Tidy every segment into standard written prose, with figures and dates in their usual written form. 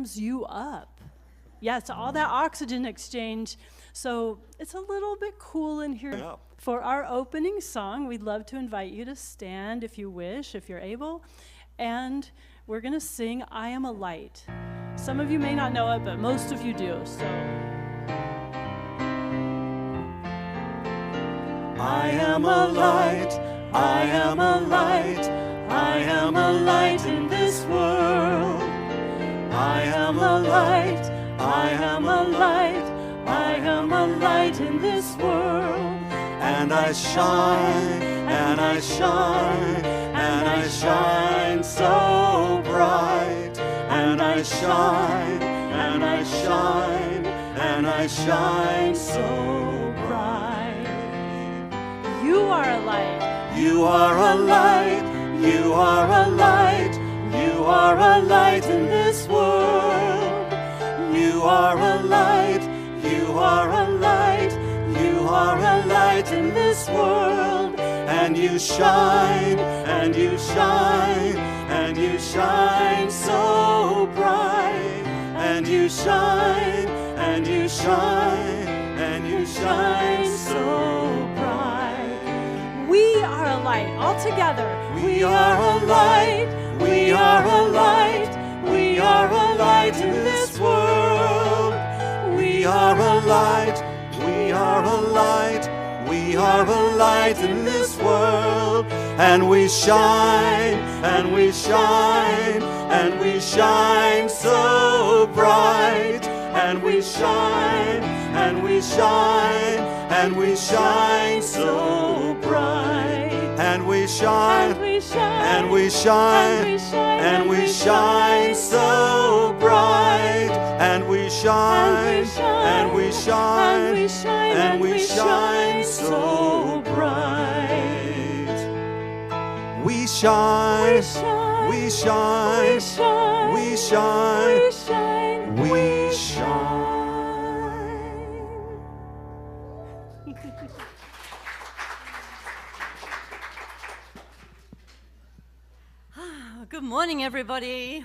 warms you up. Yeah, it's all that oxygen exchange. So it's a little bit cool in here. Yeah. For our opening song, we'd love to invite you to stand if you wish, if you're able. And we're going to sing I Am a Light. Some of you may not know it, but most of you do. So I am a light, I am a light, I am a light in this world. I am a light, I am a light, I am a light in this world. And I shine, and I shine, and I shine so bright. And I shine, and I shine, and I shine so bright. you are a light. You are a light, you are a light, you are a light in this world. You are a light, you are a light, you are a light in this world. And you shine, and you shine, and you shine so bright. And you shine, and you shine, and you shine so bright. We are a light all together. We are a light, we are a light, we are a light in this world. We are a light, we are a light, we are a light in this world. And we shine, and we shine, and we shine so bright. And we shine, and we shine, and we shine so bright. And we shine, and we shine, and we shine so bright. And we shine, and we shine, and we shine so bright. We shine, we shine, we shine, we shine. Good morning, everybody.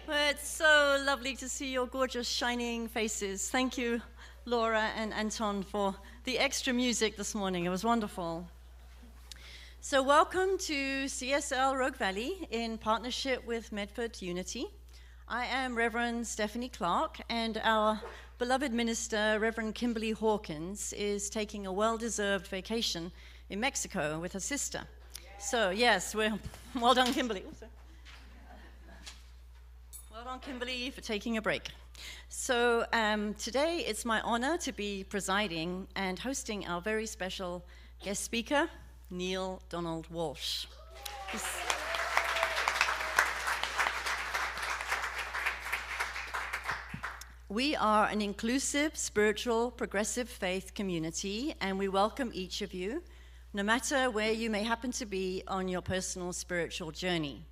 Well, it's so lovely to see your gorgeous, shining faces. Thank you, Laura and Anton, for the extra music this morning. It was wonderful. So welcome to CSL Rogue Valley in partnership with Medford Unity. I am Reverend Stephanie Clark, and our beloved minister, Reverend Kimberly Hawkins, is taking a well-deserved vacation in Mexico with her sister. So yes, well done, Kimberly. Well done, Kimberly, for taking a break. So today it's my honor to be presiding and hosting our very special guest speaker, Neale Donald Walsch. We are an inclusive, spiritual, progressive faith community, and we welcome each of you, no matter where you may happen to be on your personal spiritual journey.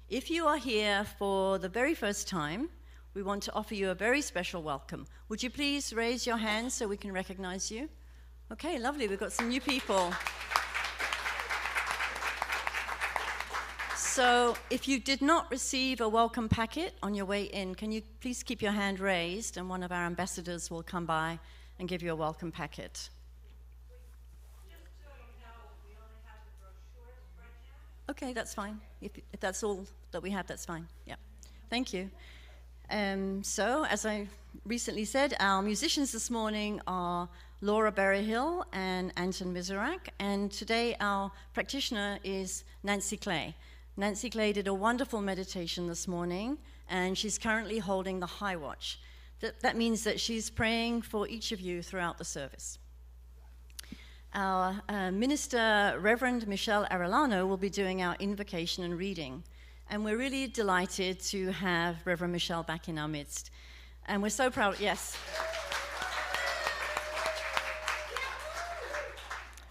If you are here for the very first time, we want to offer you a very special welcome. Would you please raise your hand so we can recognize you? Okay, lovely, we've got some new people. So if you did not receive a welcome packet on your way in, can you please keep your hand raised, and one of our ambassadors will come by and give you a welcome packet. Okay, that's fine. If that's all that we have, that's fine. Yeah, thank you. So, as I recently said, our musicians this morning are Laura Berryhill and Anton Miserak, and today our practitioner is Nancy Clay. Nancy Clay did a wonderful meditation this morning, and she's currently holding the high watch. That means that she's praying for each of you throughout the service. Our minister, Reverend Michelle Arellano, will be doing our invocation and reading. And we're really delighted to have Reverend Michelle back in our midst. And we're so proud, yes.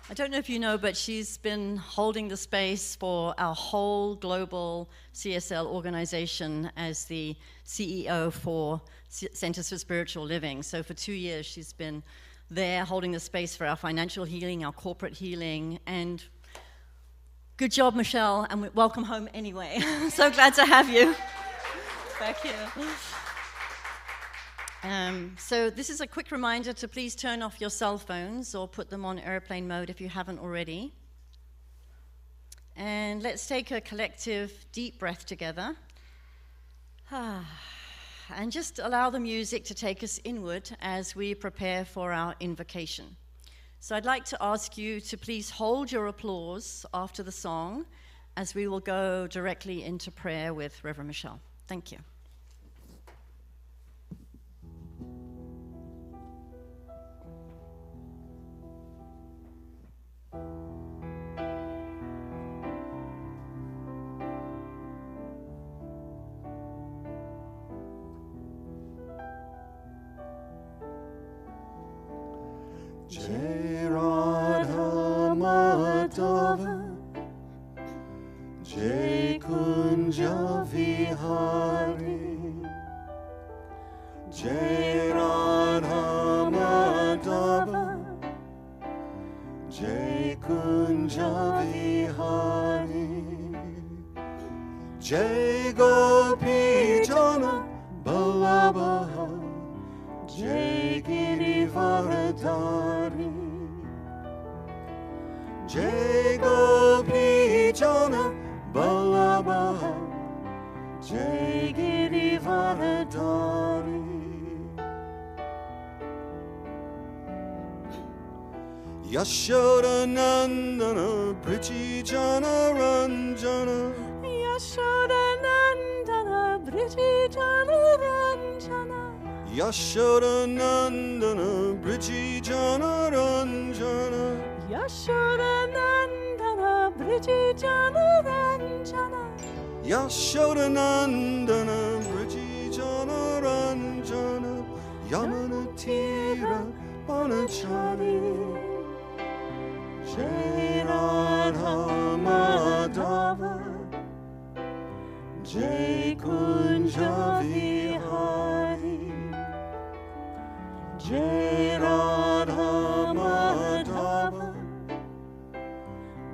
I don't know if you know, but she's been holding the space for our whole global CSL organization as the CEO for Centers for Spiritual Living. So for 2 years, she's been there holding the space for our financial healing, our corporate healing, and good job, Michelle, and welcome home anyway. So glad to have you. back here. So this is a quick reminder to please turn off your cell phones or put them on airplane mode if you haven't already. And let's take a collective deep breath together. And just allow the music to take us inward as we prepare for our invocation. So I'd like to ask you to please hold your applause after the song as we will go directly into prayer with Reverend Michelle. Thank you. Jai Radha Madhava, Jai Kunja Vihari, Jai Radha Madhava, Jai Kunja Vihari, Jai Gopi Jana Ballabha, Jai Girivardhari, Jai Gopi Jana Ballabha, Jai Girivardhari, Yashoda Nandana Priti Jana Ranjana, Yashoda Nandana Briti Jana Ranjana, Yashoda Nandana Briti Jana Ranjana, Yashoda Nandana Briti Jana Ranjana, Yashoda Nandana Briti Jana Ranjana, Yamana Tira Banachari, Jai Radha Madhava, Jai Kunja Vihari, Jai Radha Madhava,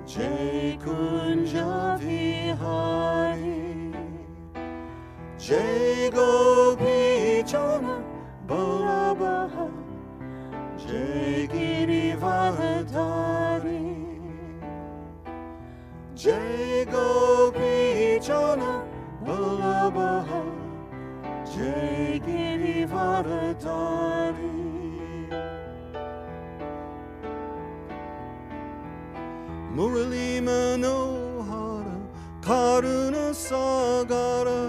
Jai Kunja Vihari, Jai Gopi Jana Ballabha, Jai Girivardhari, Jai Gopi Jana Ballabha, Jai Girivardhari, Murali Manohara Karuna Sagara,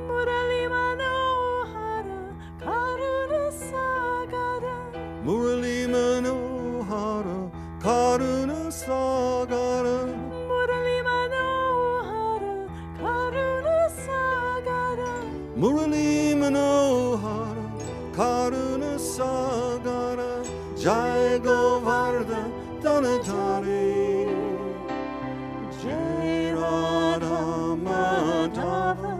Murali Manohara Karuna Sagara, Murali Manohara Karuna Sagara, Murali Manohara Karuna Sagara, Murali Manohara Karuna Sagara, Jai Govardha Dhanadhari, Jai Radha Madhava,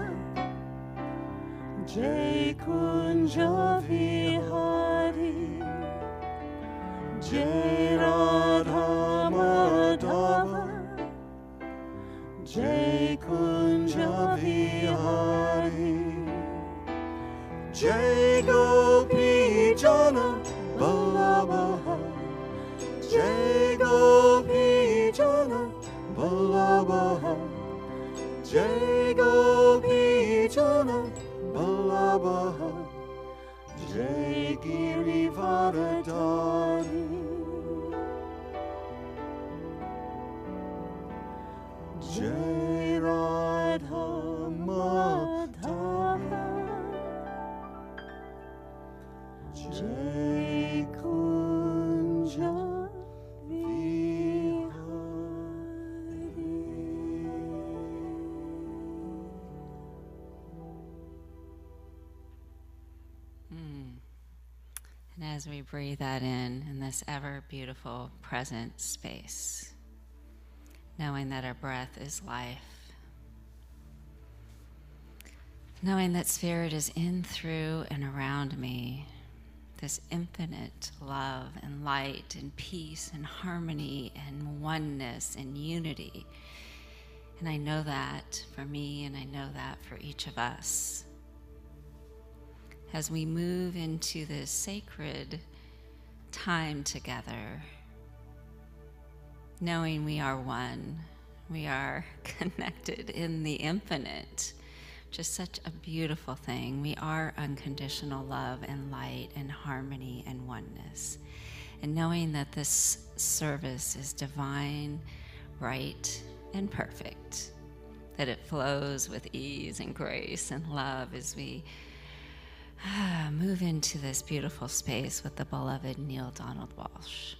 Jai Kunja Vihari, Jai Radha Madhava, Jai Kunja Vihari, Jai Gopi Jana Ballabha, Jai Gopi Jana Ballabha, Jai Gopi Jana Ballabha, Jai Girivardhari, Jai Radha Madhava, Jai Kunja And as we breathe that in this ever beautiful present space, knowing that our breath is life, knowing that Spirit is in, through, and around me, this infinite love and light and peace and harmony and oneness and unity. And I know that for me, and I know that for each of us. as we move into this sacred time together, knowing we are one, we are connected in the infinite. Just such a beautiful thing. We are unconditional love and light and harmony and oneness. And knowing that this service is divine, right, and perfect, that it flows with ease and grace and love as we move into this beautiful space with the beloved Neale Donald Walsch.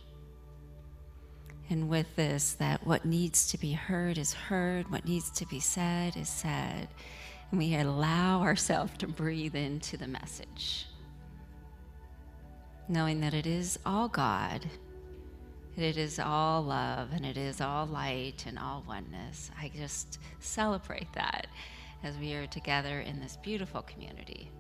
And with this, that what needs to be heard is heard, what needs to be said is said. And we allow ourselves to breathe into the message, knowing that it is all God, it is all love, and it is all light and all oneness. I just celebrate that as we are together in this beautiful community.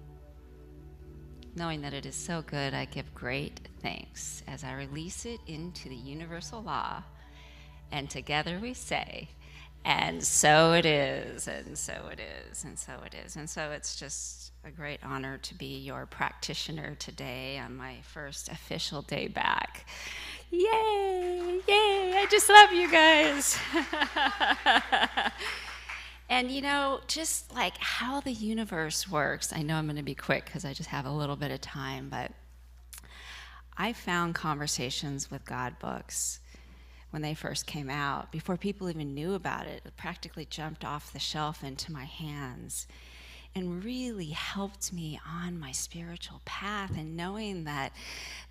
Knowing that it is so good, I give great thanks as I release it into the universal law, and together we say, and so it is, and so it is, and so it is. And so it's just a great honor to be your practitioner today on my first official day back. Yay, yay, I just love you guys. And you know, just like how the universe works, I know I'm going to be quick because I just have a little bit of time, but I found Conversations with God books when they first came out, before people even knew about it. It practically jumped off the shelf into my hands and really helped me on my spiritual path, and knowing that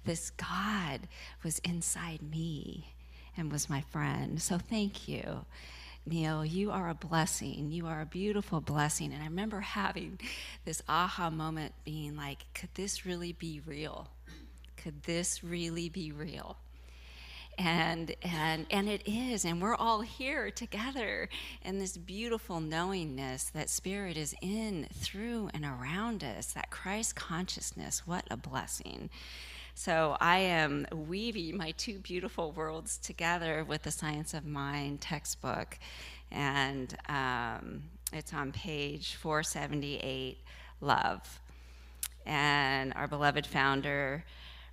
this God was inside me and was my friend. So thank you, Neale. You are a blessing. You are a beautiful blessing. And I remember having this aha moment being like, could this really be real? Could this really be real? And it is, and we're all here together in this beautiful knowingness that Spirit is in, through, and around us, that Christ consciousness. What a blessing. So I am weaving my two beautiful worlds together with the Science of Mind textbook, and it's on page 478, Love. And our beloved founder,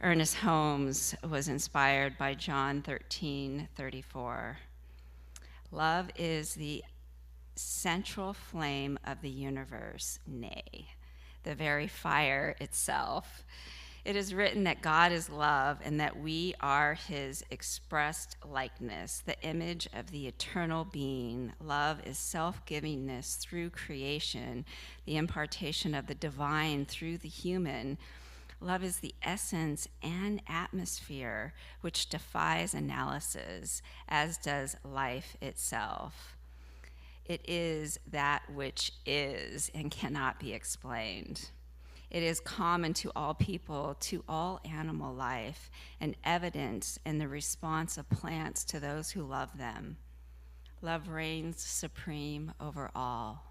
Ernest Holmes, was inspired by John 13:34. Love is the central flame of the universe, nay, the very fire itself. It is written that God is love and that we are his expressed likeness, the image of the eternal being. Love is self-givingness through creation, the impartation of the divine through the human. Love is the essence and atmosphere which defies analysis, as does life itself. It is that which is and cannot be explained. It is common to all people, to all animal life, and evident in the response of plants to those who love them. Love reigns supreme over all.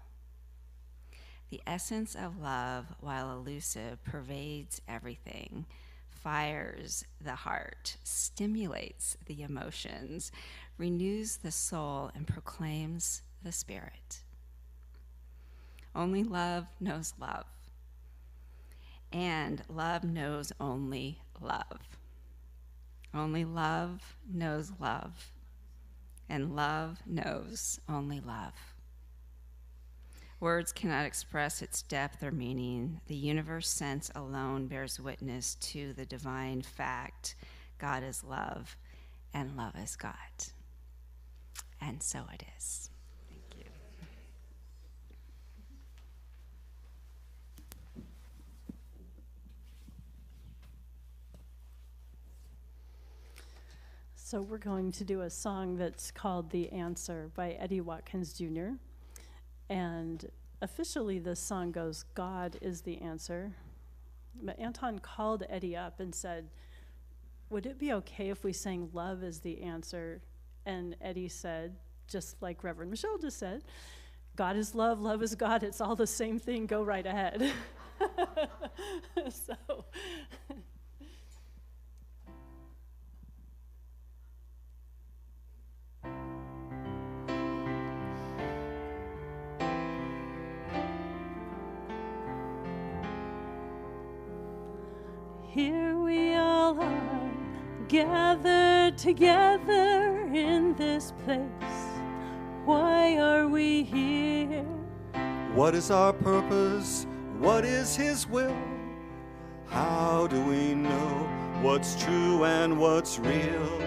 The essence of love, while elusive, pervades everything, fires the heart, stimulates the emotions, renews the soul, and proclaims the spirit. Only love knows love, and love knows only love. Only love knows love, and love knows only love. Words cannot express its depth or meaning. The universe sense alone bears witness to the divine fact. God is love, and love is God. And so it is. Thank you. So we're going to do a song that's called The Answer by Eddie Watkins Jr. And officially this song goes, God is the answer. But Anton called Eddie up and said, would it be okay if we sang Love is the Answer? And Eddie said, just like Reverend Michelle just said, God is love, love is God, it's all the same thing, go right ahead. So... Here we all are, gathered together in this place. Why are we here? What is our purpose? What is His will? How do we know what's true and what's real?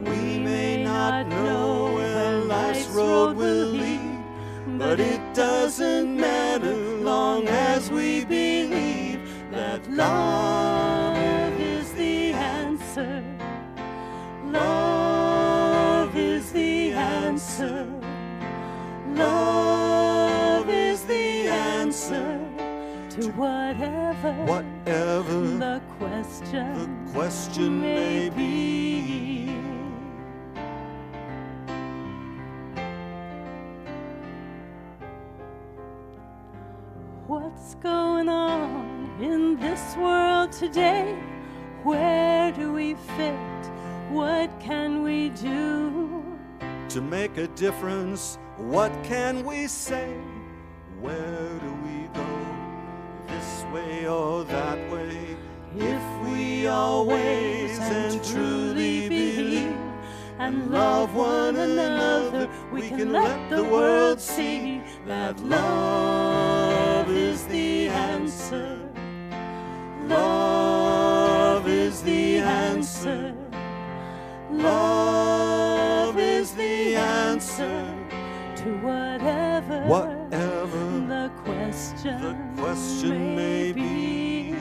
We may not know where life's road will lead, but it doesn't matter long as we believe that love is the answer. Love is the answer. Love is the answer to whatever the question may be. What's going on in this world today? Where do we fit? What can we do to make a difference? What can we say? Where do we go? This way or that way? If we always and truly believe and love one another, we can let the world see that love is the answer. Love is the answer. Love is the answer to whatever the question may be.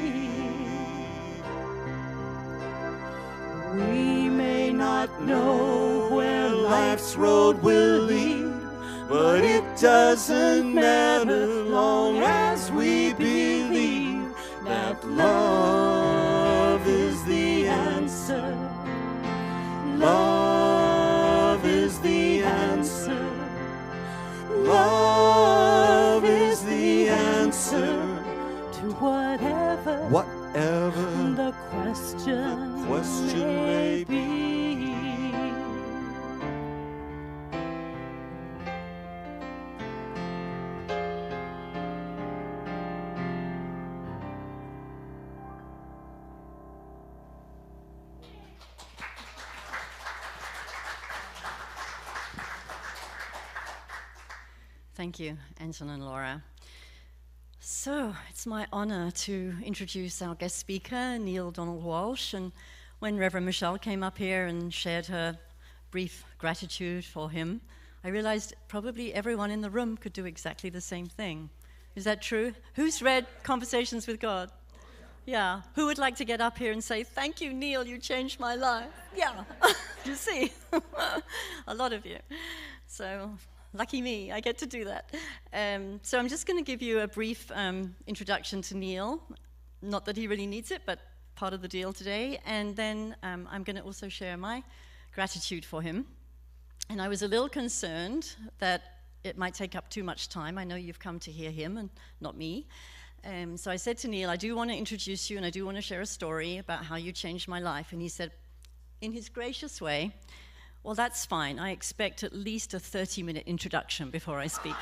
We may not know where life's road will lead, but it doesn't matter long as we believe that love is the answer. Love is the answer. Love is the answer to whatever the question may be. Thank you, Anton and Laura. So it's my honor to introduce our guest speaker, Neale Donald Walsch. And when Reverend Michelle came up here and shared her brief gratitude for him, I realized probably everyone in the room could do exactly the same thing. Is that true? Who's read Conversations with God? Yeah. Who would like to get up here and say, "Thank you, Neale, you changed my life"? Yeah. You see? A lot of you. So lucky me, I get to do that. So I'm just going to give you a brief introduction to Neale. Not that he really needs it, but part of the deal today. And then I'm going to also share my gratitude for him. And I was a little concerned that it might take up too much time. I know you've come to hear him and not me. So I said to Neale, I do want to introduce you and I do want to share a story about how you changed my life. And he said, in his gracious way, well, that's fine. I expect at least a 30-minute introduction before I speak.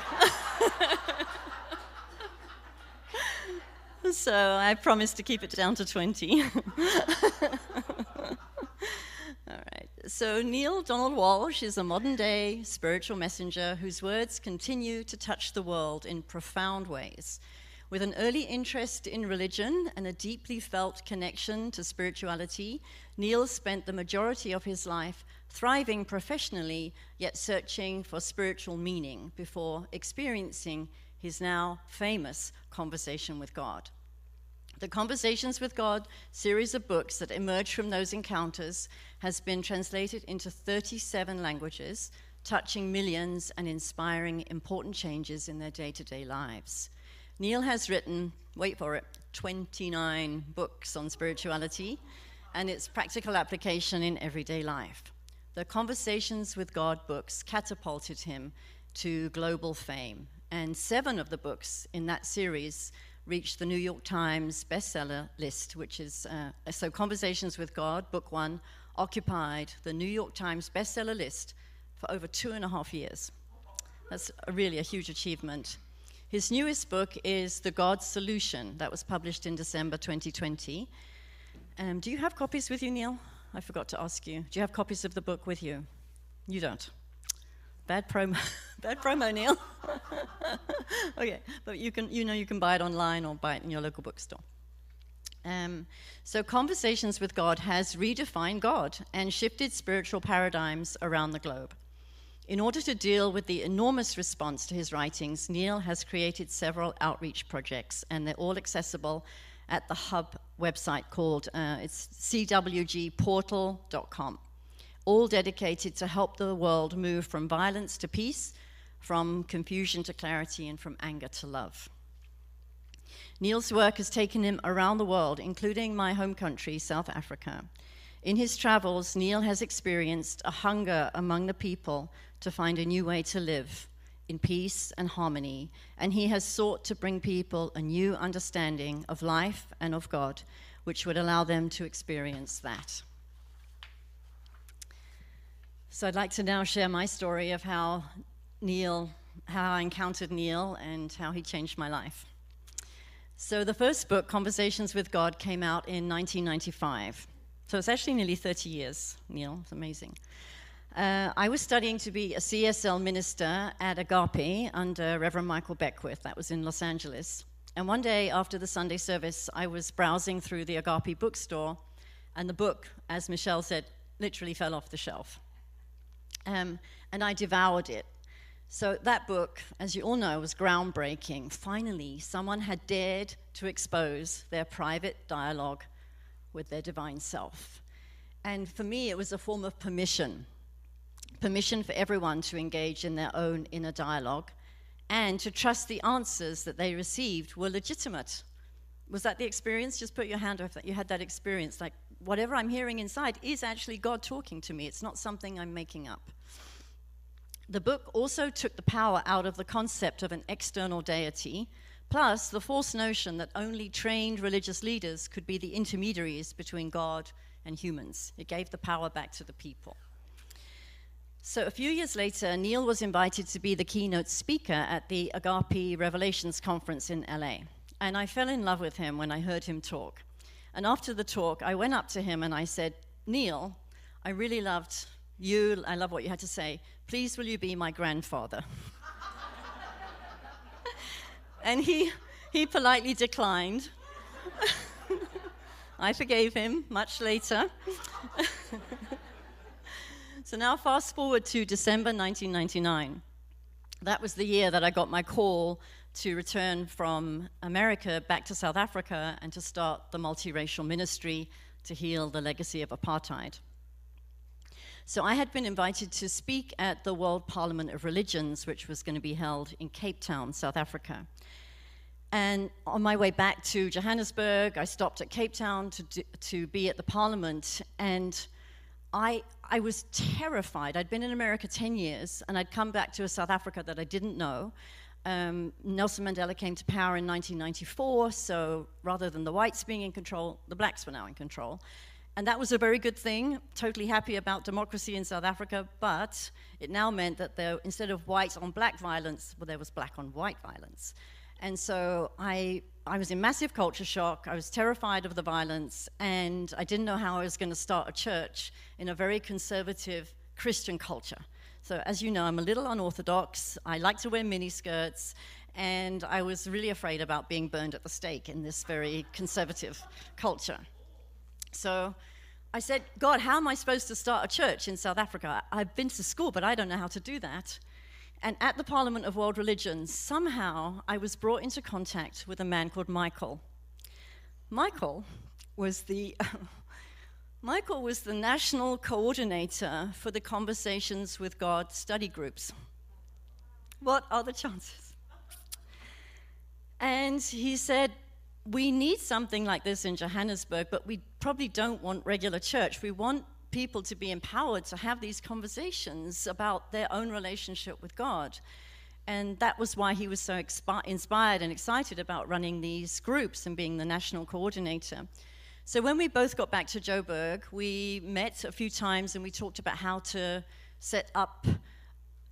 So I promised to keep it down to 20. All right. So Neale Donald Walsch is a modern-day spiritual messenger whose words continue to touch the world in profound ways. With an early interest in religion and a deeply felt connection to spirituality, Neale spent the majority of his life thriving professionally, yet searching for spiritual meaning before experiencing his now famous Conversation with God. The Conversations with God series of books that emerged from those encounters has been translated into 37 languages, touching millions and inspiring important changes in their day-to-day lives. Neale has written, wait for it, 29 books on spirituality and its practical application in everyday life. The Conversations with God books catapulted him to global fame, and 7 of the books in that series reached the New York Times bestseller list, which is, so Conversations with God, book 1, occupied the New York Times bestseller list for over 2.5 years. That's really a huge achievement. His newest book is The God Solution, that was published in December 2020. Do you have copies with you, Neale? I forgot to ask you. Do you have copies of the book with you? You don't. Bad promo, bad promo, Neale. Okay, but you can buy it online or buy it in your local bookstore. So Conversations with God has redefined God and shifted spiritual paradigms around the globe. In order to deal with the enormous response to his writings, Neale has created several outreach projects, and they're all accessible at the Hub website called, it's cwgportal.com, all dedicated to help the world move from violence to peace, from confusion to clarity, and from anger to love. Neale's work has taken him around the world, including my home country, South Africa. In his travels, Neale has experienced a hunger among the people to find a new way to live in peace and harmony, and he has sought to bring people a new understanding of life and of God, which would allow them to experience that. So I'd like to now share my story of how I encountered Neale and how he changed my life. So the first book, Conversations with God, came out in 1995. So it's actually nearly 30 years, Neale. It's amazing. I was studying to be a CSL minister at Agape under Reverend Michael Beckwith. That was in Los Angeles. And one day after the Sunday service, I was browsing through the Agape bookstore, and the book, as Michelle said, literally fell off the shelf. And I devoured it. So that book, as you all know, was groundbreaking. Finally, someone had dared to expose their private dialogue with their divine self. And for me, it was a form of permission for everyone to engage in their own inner dialogue and to trust the answers that they received were legitimate. Was that the experience? Just put your hand up if you had that experience, like whatever I'm hearing inside is actually God talking to me. It's not something I'm making up. The book also took the power out of the concept of an external deity, plus the false notion that only trained religious leaders could be the intermediaries between God and humans. It gave the power back to the people. So a few years later, Neale was invited to be the keynote speaker at the Agape Revelations Conference in LA. And I fell in love with him when I heard him talk. And after the talk, I went up to him and I said, Neale, I really loved you. I love what you had to say. Please, will you be my grandfather? And he politely declined. I forgave him much later. So now fast forward to December 1999. That was the year that I got my call to return from America back to South Africa and to start the multiracial ministry to heal the legacy of apartheid. So I had been invited to speak at the World Parliament of Religions, which was going to be held in Cape Town, South Africa. And on my way back to Johannesburg, I stopped at Cape Town to be at the Parliament, and I was terrified. I'd been in America 10 years, and I'd come back to a South Africa that I didn't know. Nelson Mandela came to power in 1994, so rather than the whites being in control, the blacks were now in control. And that was a very good thing, totally happy about democracy in South Africa, but it now meant that instead of white on black violence, well, there was black on white violence. And so I was in massive culture shock, I was terrified of the violence, and I didn't know how I was going to start a church in a very conservative Christian culture. So as you know, I'm a little unorthodox, I like to wear miniskirts, and I was really afraid about being burned at the stake in this very conservative culture. So I said, God, how am I supposed to start a church in South Africa? I've been to school, but I don't know how to do that. And at the Parliament of World Religions, somehow I was brought into contact with a man called Michael. Michael was the national coordinator for the Conversations with God study groups. What are the chances? And he said, we need something like this in Johannesburg, but we probably don't want regular church. We want people to be empowered to have these conversations about their own relationship with God. And that was why he was so inspired and excited about running these groups and being the national coordinator. So when we both got back to Joburg, we met a few times and we talked about how to set up.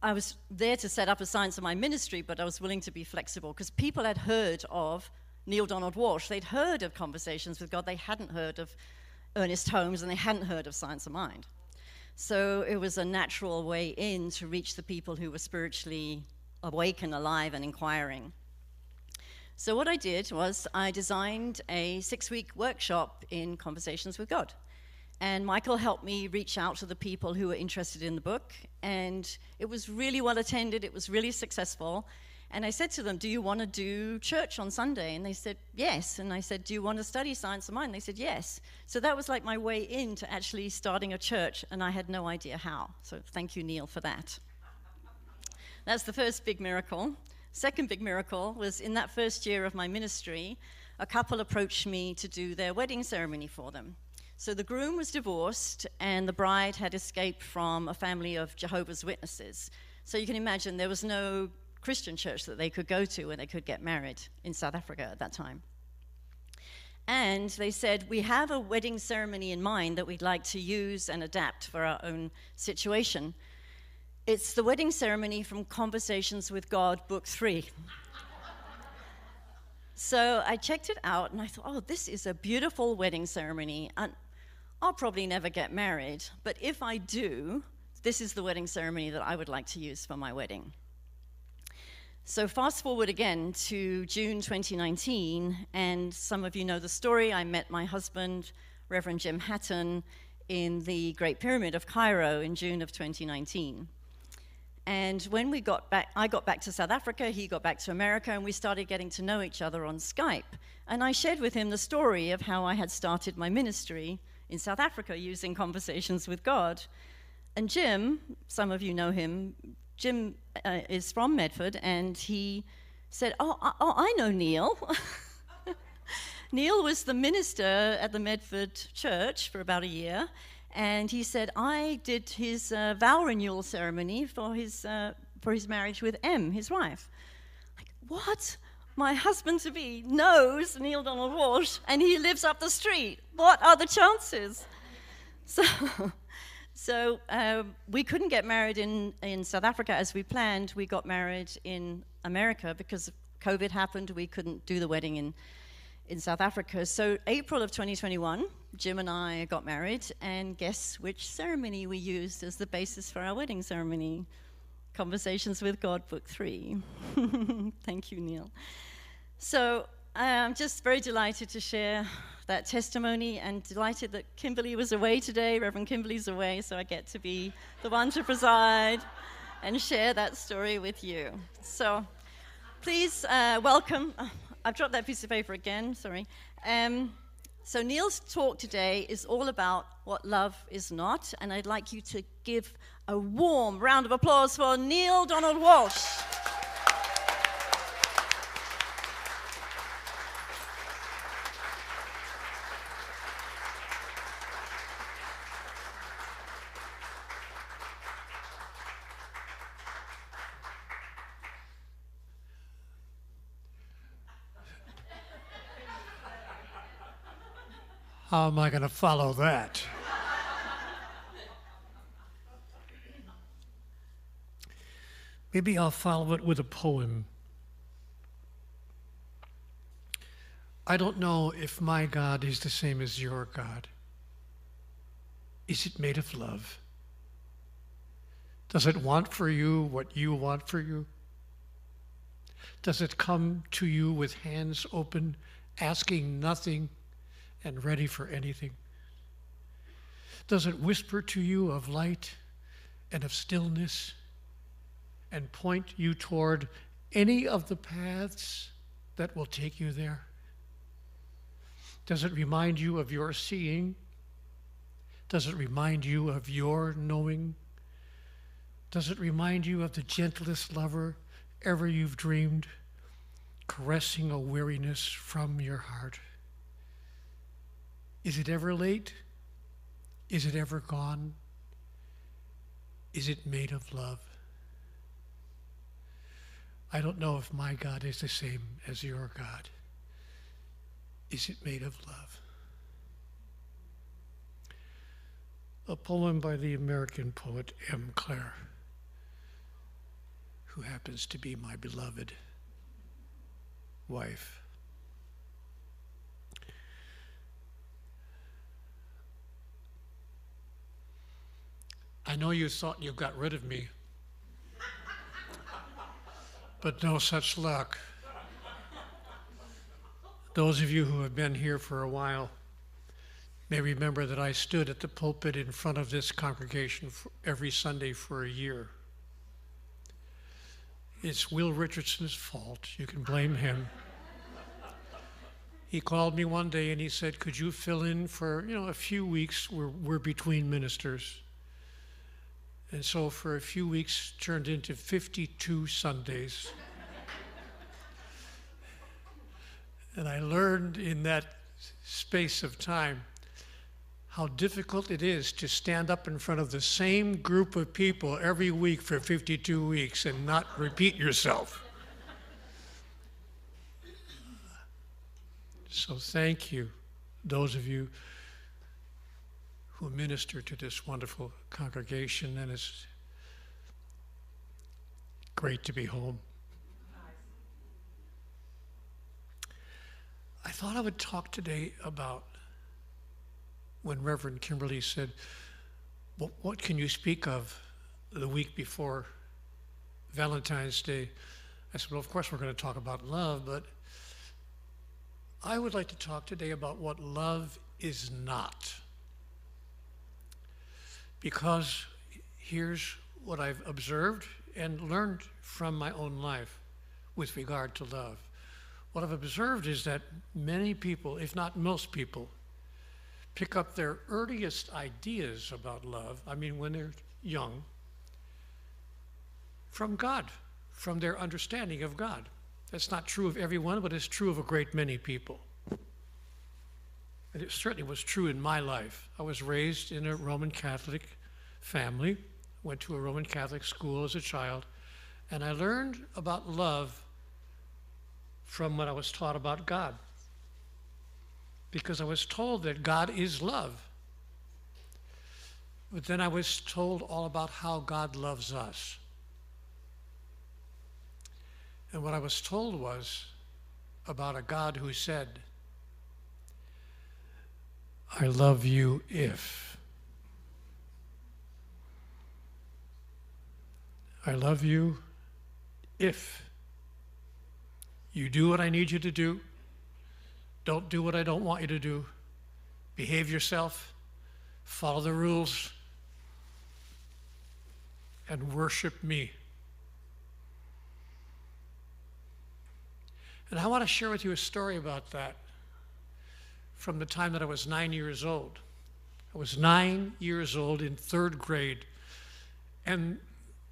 I was there to set up a Science of Mind ministry, but I was willing to be flexible because people had heard of Neale Donald Walsch. They'd heard of Conversations with God. They hadn't heard of Ernest Holmes, and they hadn't heard of Science of Mind. So it was a natural way in to reach the people who were spiritually awake and alive and inquiring. So what I did was I designed a 6-week workshop in Conversations with God. And Michael helped me reach out to the people who were interested in the book. And it was really well attended. It was really successful. And I said to them, do you want to do church on Sunday? And they said, yes. And I said, do you want to study Science of Mind? They said, yes. So that was like my way into actually starting a church, and I had no idea how. So thank you, Neale, for that. That's the first big miracle. Second big miracle was in that first year of my ministry, a couple approached me to do their wedding ceremony for them. So the groom was divorced, and the bride had escaped from a family of Jehovah's Witnesses. So you can imagine there was no Christian church that they could go to where they could get married in South Africa at that time. And they said, we have a wedding ceremony in mind that we'd like to use and adapt for our own situation. It's the wedding ceremony from Conversations with God, Book 3. So I checked it out, and I thought, oh, this is a beautiful wedding ceremony. And I'll probably never get married, but if I do, this is the wedding ceremony that I would like to use for my wedding. So fast forward again to June 2019, and some of you know the story. I met my husband, Reverend Jim Hatton, in the Great Pyramid of Cairo in June of 2019. And when we got back, I got back to South Africa, he got back to America, and we started getting to know each other on Skype. And I shared with him the story of how I had started my ministry in South Africa using Conversations with God. And Jim, some of you know him, Jim is from Medford, and he said, I know Neale. Neale was the minister at the Medford church for about a year, and he said, I did his vow renewal ceremony for his marriage with M, his wife. Like, what? My husband-to-be knows Neale Donald Walsch, and he lives up the street. What are the chances? So we couldn't get married in South Africa as we planned. We got married in America because COVID happened. We couldn't do the wedding in South Africa. So April of 2021, Jim and I got married, and guess which ceremony we used as the basis for our wedding ceremony? Conversations with God, Book 3. Thank you, Neale. So I'm just very delighted to share that testimony, and delighted that Kimberly was away today. Reverend Kimberly's away, so I get to be the one to preside and share that story with you. So please welcome. I've dropped that piece of paper again, sorry. So Neale's talk today is all about what love is not, and I'd like you to give a warm round of applause for Neale Donald Walsch. How am I going to follow that? Maybe I'll follow it with a poem. I don't know if my God is the same as your God. Is it made of love? Does it want for you what you want for you? Does it come to you with hands open, asking nothing, and ready for anything? Does it whisper to you of light and of stillness and point you toward any of the paths that will take you there? Does it remind you of your seeing? Does it remind you of your knowing? Does it remind you of the gentlest lover ever you've dreamed, caressing a weariness from your heart? Is it ever late? Is it ever gone? Is it made of love? I don't know if my God is the same as your God. Is it made of love? A poem by the American poet M. Clare, who happens to be my beloved wife. I know you thought you got rid of me, but no such luck. Those of you who have been here for a while may remember that I stood at the pulpit in front of this congregation every Sunday for a year. It's Will Richardson's fault. You can blame him. He called me one day and he said, could you fill in for, a few weeks? We're between ministers. And so for a few weeks turned into 52 Sundays. And I learned in that space of time how difficult it is to stand up in front of the same group of people every week for 52 weeks and not repeat yourself. So thank you, those of you who minister to this wonderful congregation, and it's great to be home. I thought I would talk today about when Reverend Kimberly said, what can you speak of the week before Valentine's Day? I said, well, of course we're going to talk about love, but I would like to talk today about what love is not. Because here's what I've observed and learned from my own life with regard to love. What I've observed is that many people, if not most people, pick up their earliest ideas about love, when they're young, from God, from their understanding of God. That's not true of everyone, but it's true of a great many people. And it certainly was true in my life. I was raised in a Roman Catholic family, went to a Roman Catholic school as a child, and I learned about love from what I was taught about God. Because I was told that God is love. But then I was told all about how God loves us. And what I was told was about a God who said, I love you if. I love you if you do what I need you to do, don't do what I don't want you to do, behave yourself, follow the rules, and worship me. And I want to share with you a story about that from the time that I was 9 years old. I was 9 years old in third grade, and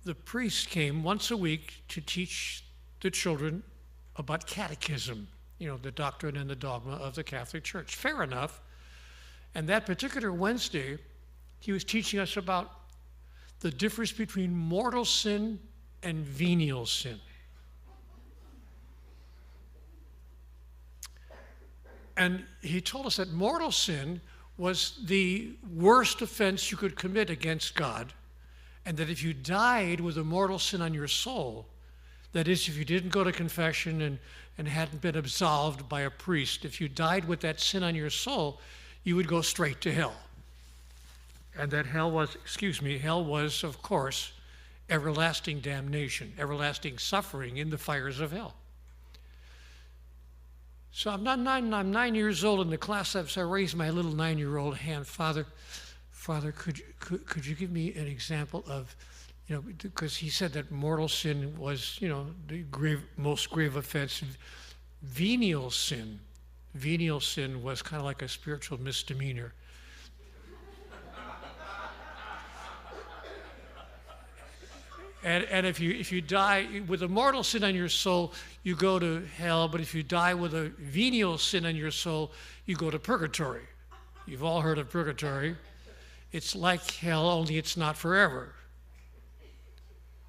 the priest came once a week to teach the children about catechism, the doctrine and the dogma of the Catholic Church. Fair enough. And that particular Wednesday, he was teaching us about the difference between mortal sin and venial sin. And he told us that mortal sin was the worst offense you could commit against God, and that if you died with a mortal sin on your soul, that is, if you didn't go to confession and hadn't been absolved by a priest, if you died with that sin on your soul, you would go straight to hell. And that hell was, of course, everlasting damnation, everlasting suffering in the fires of hell. So I'm 9 years old in the class, so I raised my little 9-year-old hand. Father, could you give me an example of, because he said that mortal sin was, the most grave offense. Venial sin was kind of like a spiritual misdemeanor. And if you die with a mortal sin on your soul, you go to hell. But if you die with a venial sin on your soul, you go to purgatory. You've all heard of purgatory. It's like hell, only it's not forever.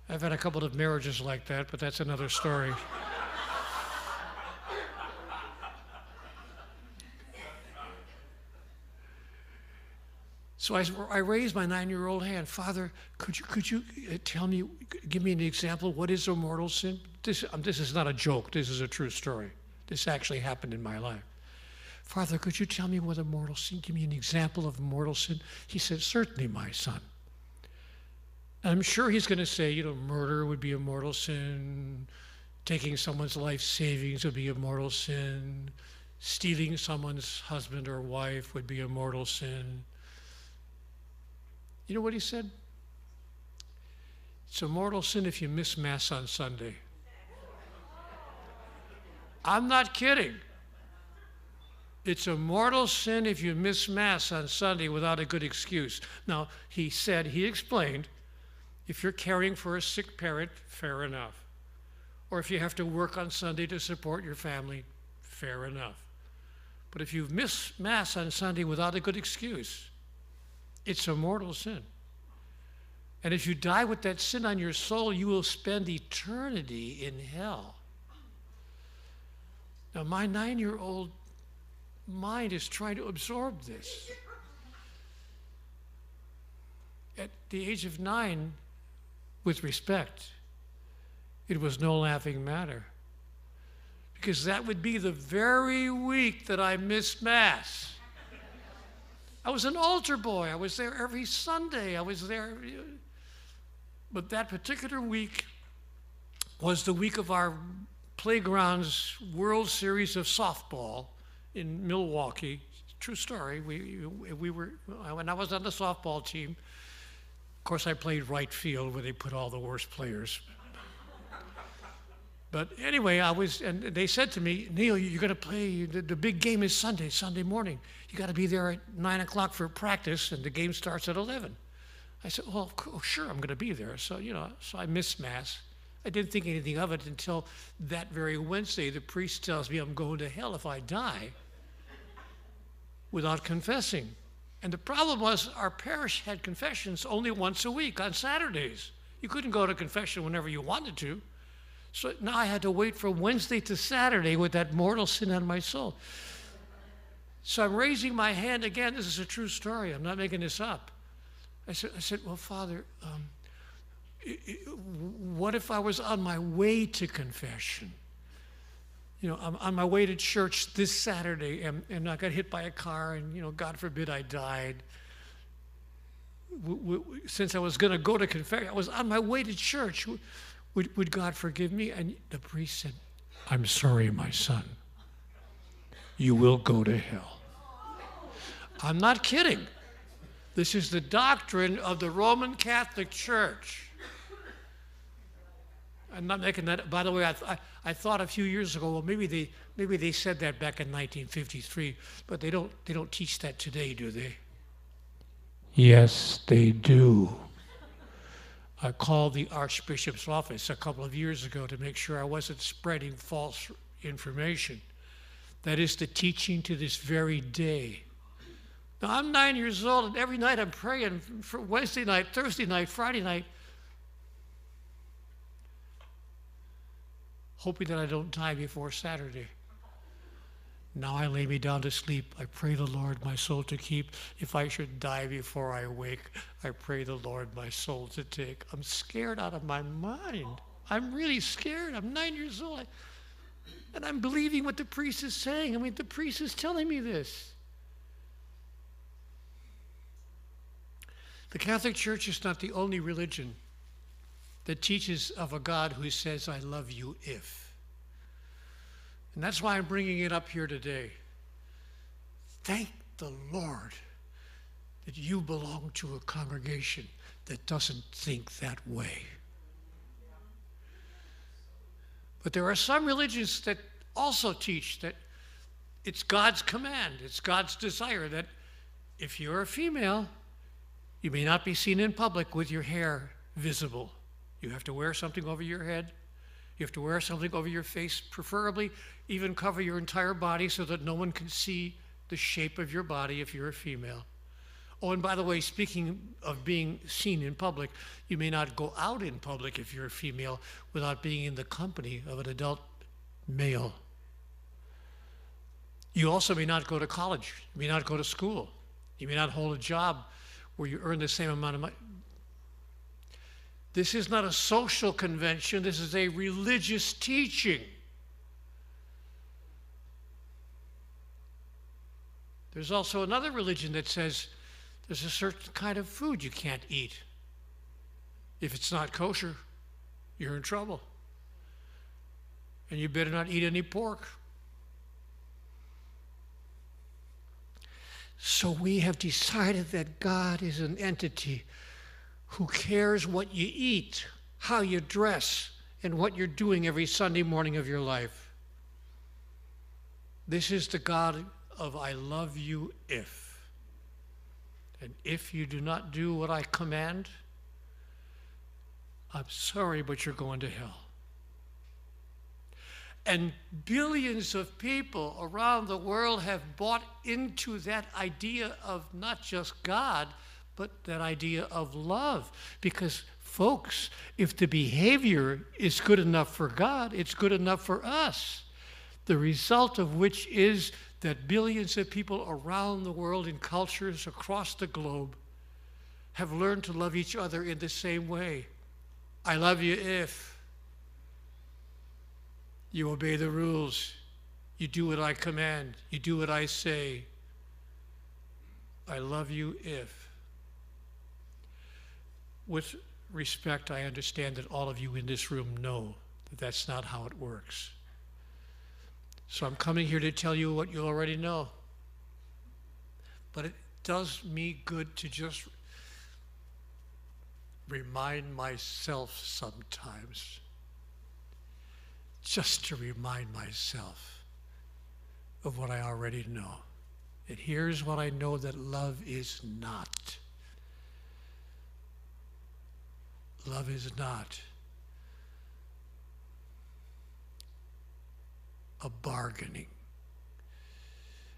I've had a couple of marriages like that, but that's another story. So I raised my 9-year-old hand. Father, could you tell me, give me an example? What is a mortal sin? This is not a joke. This is a true story. This actually happened in my life. Father, could you tell me what a mortal sin? Give me an example of a mortal sin. He said, certainly, my son. I'm sure he's going to say, murder would be a mortal sin, taking someone's life savings would be a mortal sin, stealing someone's husband or wife would be a mortal sin. You know what he said? It's a mortal sin if you miss Mass on Sunday. I'm not kidding. It's a mortal sin if you miss Mass on Sunday without a good excuse. Now, he explained, if you're caring for a sick parent, fair enough. Or if you have to work on Sunday to support your family, fair enough. But if you miss Mass on Sunday without a good excuse, it's a mortal sin. And if you die with that sin on your soul, you will spend eternity in hell. Now, my 9-year-old mind is trying to absorb this. At the age of 9, with respect, it was no laughing matter. Because that would be the very week that I missed Mass. I was an altar boy. I was there every Sunday. I was there. But that particular week was the week of our playground's World Series of softball in Milwaukee. True story. When I was on the softball team, of course I played right field where they put all the worst players. But anyway, and they said to me, Neale, you're going to play, the big game is Sunday morning. You got to be there at 9 o'clock for practice, and the game starts at 11. I said, well, sure, I'm going to be there. So, so I missed Mass. I didn't think anything of it until that very Wednesday, the priest tells me I'm going to hell if I die without confessing. And the problem was our parish had confessions only once a week on Saturdays. You couldn't go to confession whenever you wanted to. So now I had to wait from Wednesday to Saturday with that mortal sin on my soul. So I'm raising my hand again. This is a true story. I'm not making this up. I said, well, Father, what if I was on my way to confession? I'm on my way to church this Saturday, and I got hit by a car, and, God forbid I died. Since I was going to go to confession, I was on my way to church. Would God forgive me? And the priest said, I'm sorry, my son. You will go to hell. I'm not kidding. This is the doctrine of the Roman Catholic Church. I'm not making that. By the way, I thought a few years ago, well, maybe they said that back in 1953, but they don't teach that today, do they? Yes, they do. I called the Archbishop's office a couple of years ago to make sure I wasn't spreading false information. That is the teaching to this very day. Now, I'm 9 years old, and every night I'm praying for Wednesday night, Thursday night, Friday night, hoping that I don't die before Saturday. Now I lay me down to sleep. I pray the Lord my soul to keep. If I should die before I wake, I pray the Lord my soul to take. I'm scared out of my mind. I'm really scared. I'm 9 years old. And I'm believing what the priest is saying. I mean, the priest is telling me this. The Catholic Church is not the only religion that teaches of a God who says, I love you if. And that's why I'm bringing it up here today. Thank the Lord that you belong to a congregation that doesn't think that way. But there are some religions that also teach that it's God's command, it's God's desire that if you're a female, you may not be seen in public with your hair visible. You have to wear something over your head. You have to wear something over your face, preferably even cover your entire body so that no one can see the shape of your body if you're a female. Oh, and by the way, speaking of being seen in public, you may not go out in public if you're a female without being in the company of an adult male. You also may not go to college. You may not go to school. You may not hold a job where you earn the same amount of money. This is not a social convention. This is a religious teaching. There's also another religion that says there's a certain kind of food you can't eat. If it's not kosher, you're in trouble. And you better not eat any pork. So we have decided that God is an entity who cares what you eat, how you dress, and what you're doing every Sunday morning of your life. This is the God of I love you if. And if you do not do what I command, I'm sorry, but you're going to hell. And billions of people around the world have bought into that idea of not just God, but that idea of love. Because, folks, if the behavior is good enough for God, it's good enough for us. The result of which is that billions of people around the world in cultures across the globe have learned to love each other in the same way. I love you if you obey the rules, you do what I command, you do what I say. I love you if. With respect, I understand that all of you in this room know that that's not how it works. So I'm coming here to tell you what you already know. But it does me good to just remind myself sometimes, just to remind myself of what I already know. And here's what I know that love is not. Love is not a bargaining.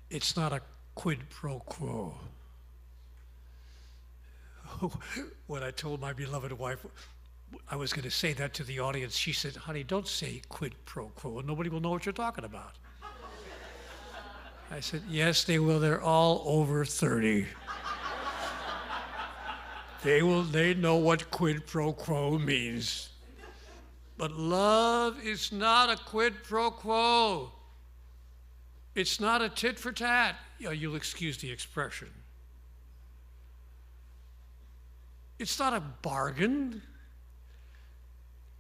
It's not a quid pro quo. When I told my beloved wife I was going to say that to the audience, she said, honey, don't say quid pro quo. Nobody will know what you're talking about. I said, yes, they will. They're all over 30. They know what quid pro quo means. But love is not a quid pro quo. It's not a tit for tat. You'll excuse the expression. It's not a bargain.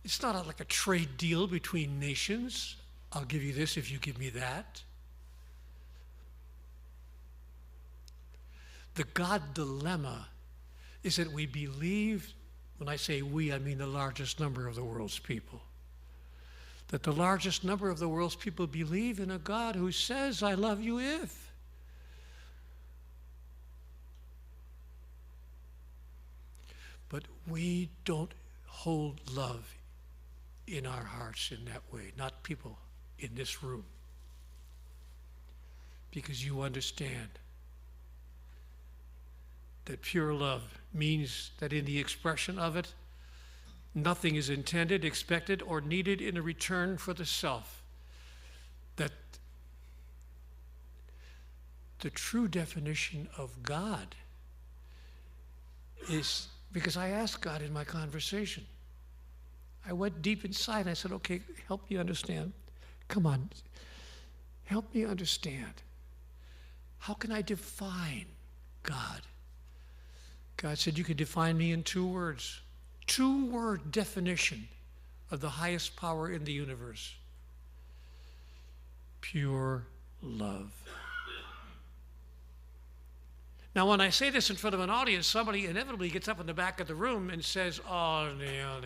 It's not like a trade deal between nations. I'll give you this if you give me that. The God dilemma is that we believe, when I say we, I mean the largest number of the world's people, that the largest number of the world's people believe in a God who says, I love you if. But we don't hold love in our hearts in that way, not people in this room. Because you understand that pure love means that in the expression of it, nothing is intended, expected, or needed in a return for the self. That the true definition of God is, because I asked God in my conversation, I went deep inside. I said, okay, help me understand. Come on, help me understand. How can I define God? God said, you can define me in 2 words. 2-word definition of the highest power in the universe. Pure love. Now, when I say this in front of an audience, somebody inevitably gets up in the back of the room and says, oh, Neale.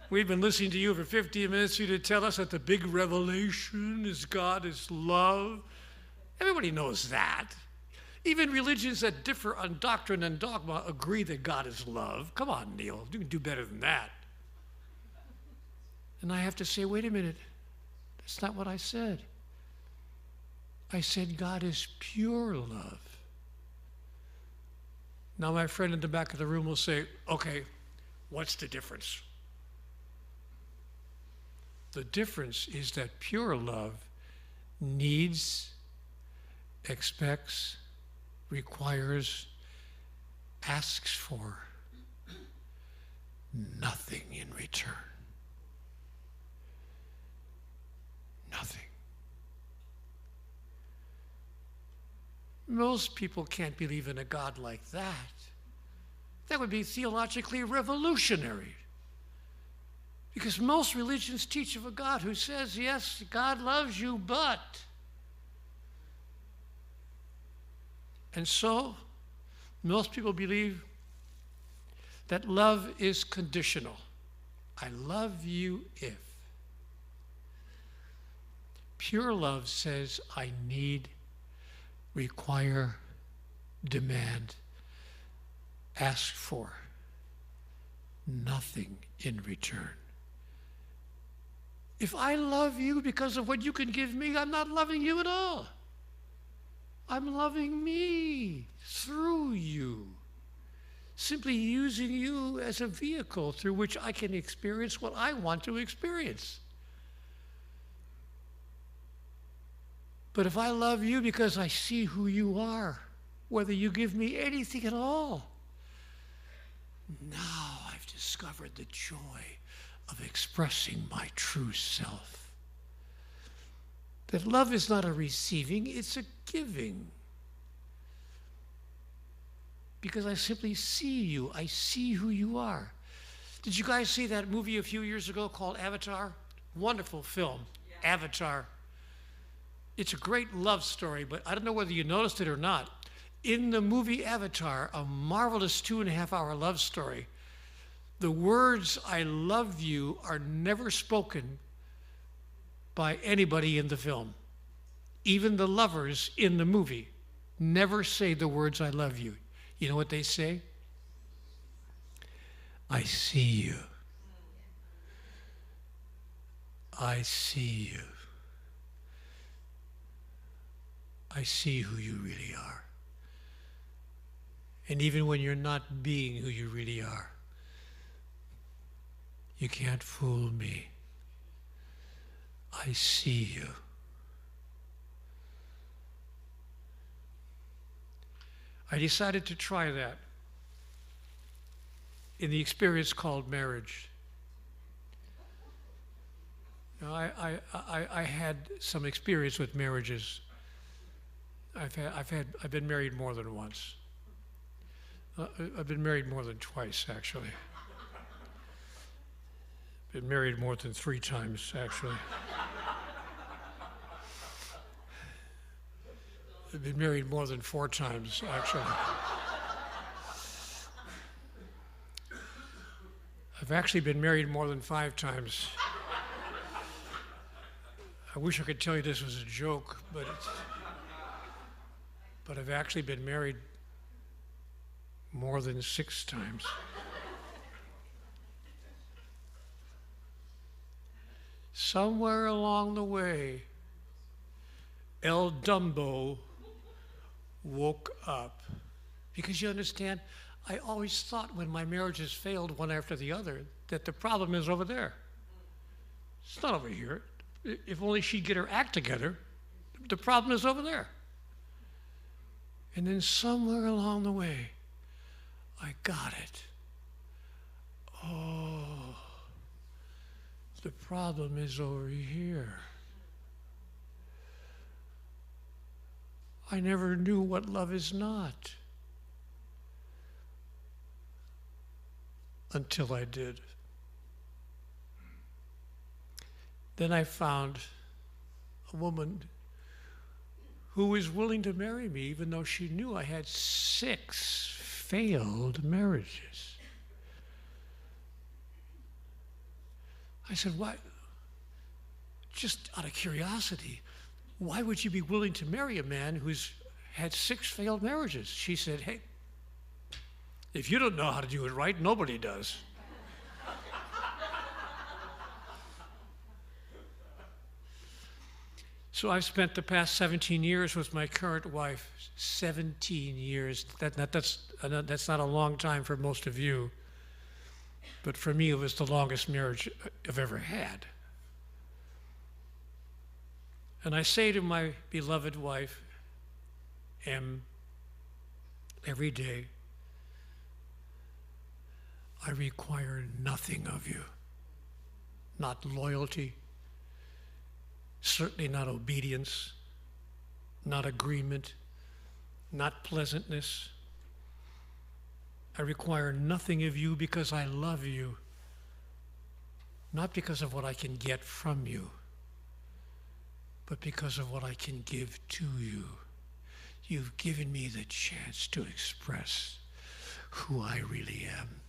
We've been listening to you for 15 minutes for you to tell us that the big revelation is God is love. Everybody knows that. Even religions that differ on doctrine and dogma agree that God is love. Come on, Neale, you can do better than that. And I have to say, wait a minute, that's not what I said. I said God is pure love. Now my friend in the back of the room will say, okay, what's the difference? The difference is that pure love needs, expects, requires, asks for nothing in return. Nothing. Most people can't believe in a God like that. That would be theologically revolutionary. Because most religions teach of a God who says, yes, God loves you, but. And so, most people believe that love is conditional. I love you if. Pure love says, I need, require, demand, ask for nothing in return. If I love you because of what you can give me, I'm not loving you at all. I'm loving me through you, simply using you as a vehicle through which I can experience what I want to experience. But if I love you because I see who you are, whether you give me anything at all, now I've discovered the joy of expressing my true self. That love is not a receiving, it's a giving. Because I simply see you, I see who you are. Did you guys see that movie a few years ago called Avatar? Wonderful film, yeah. Avatar. It's a great love story, but I don't know whether you noticed it or not. In the movie Avatar, a marvelous 2.5-hour love story, the words I love you are never spoken by anybody in the film. Even the lovers in the movie never say the words I love you. You know what they say? I see you. I see you. I see who you really are. And even when you're not being who you really are, you can't fool me. I see you. I decided to try that in the experience called marriage. Now, I had some experience with marriages. I've been married more than once. I've been married more than twice, actually. Been married more than 3 times, actually. I've been married more than 4 times, actually. I've actually been married more than 5 times. I wish I could tell you this was a joke, but I've actually been married more than 6 times. Somewhere along the way, El Dumbo woke up. Because you understand, I always thought when my marriages failed one after the other that the problem is over there. It's not over here. If only she'd get her act together, the problem is over there. And then somewhere along the way, I got it. Oh, the problem is over here. I never knew what love is not until I did. Then I found a woman who was willing to marry me even though she knew I had 6 failed marriages. I said, why? Just out of curiosity, why would you be willing to marry a man who's had 6 failed marriages? She said, hey, if you don't know how to do it right, nobody does. So I've spent the past 17 years with my current wife. 17 years. That's not a long time for most of you. But for me, it was the longest marriage I've ever had. And I say to my beloved wife, M, every day, I require nothing of you. Not loyalty, certainly not obedience, not agreement, not pleasantness. I require nothing of you because I love you, not because of what I can get from you, but because of what I can give to you. You've given me the chance to express who I really am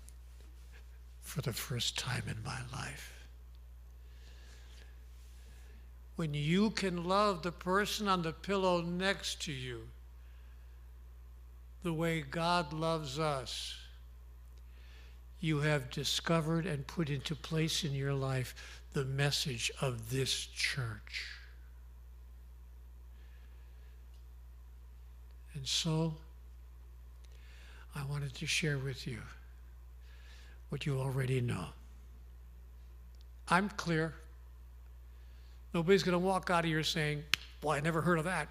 for the first time in my life. When you can love the person on the pillow next to you the way God loves us, you have discovered and put into place in your life the message of this church. And so, I wanted to share with you what you already know. I'm clear. Nobody's going to walk out of here saying, "Boy, I never heard of that."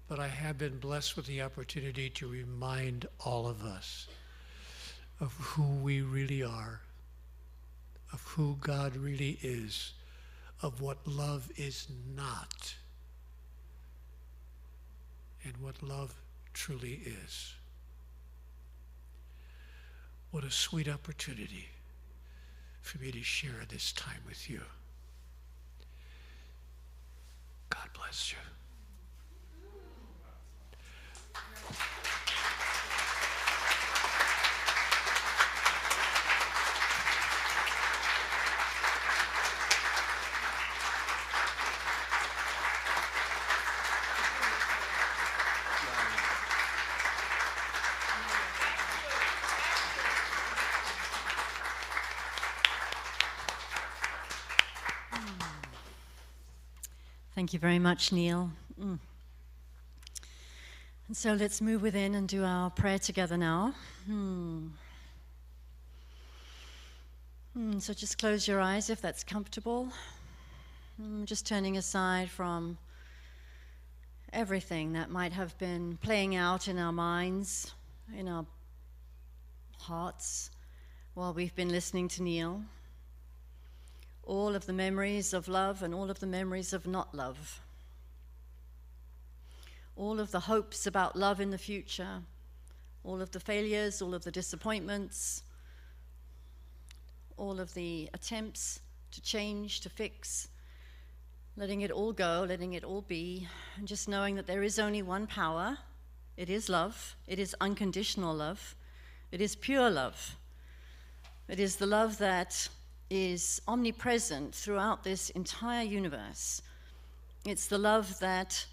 But I have been blessed with the opportunity to remind all of us of who we really are, of who God really is, of what love is not, and what love truly is. What a sweet opportunity for me to share this time with you. God bless you. Thank you very much, Neale. And so let's move within and do our prayer together now. So just close your eyes if that's comfortable. Just turning aside from everything that might have been playing out in our minds, in our hearts, while we've been listening to Neale. All of the memories of love and all of the memories of not love. All of the hopes about love in the future, all of the failures, all of the disappointments, all of the attempts to change, to fix, letting it all go, letting it all be, and just knowing that there is only one power. It is love. It is unconditional love. It is pure love. It is the love that is omnipresent throughout this entire universe. It's the love that